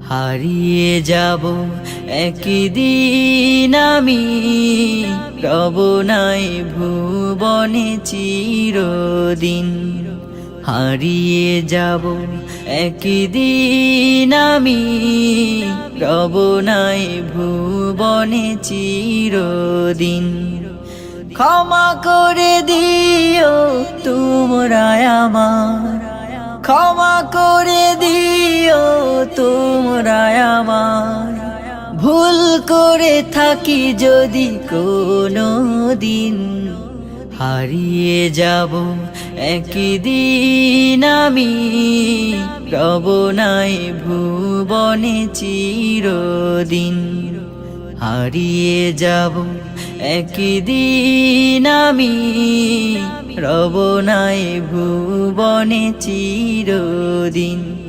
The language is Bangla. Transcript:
হারিয়ে যাব একদিন আমি, রব নাই ভুবনে চিরদিন। হারিয়ে যাব একদিন আমি, রব নাই ভুবনে চিরদিন। ক্ষমা করে দিও তোমরা আমার, ক্ষমা করে দিও তোমরা আমার। ভুল করে থাকি যদি কোনো দিন, হারিয়ে যাব একদিন আমি, রব নাই ভুবনে চিরদিন। হারিয়ে যাব একদিন আমি, রব নাই ভুবনে চিরদিন।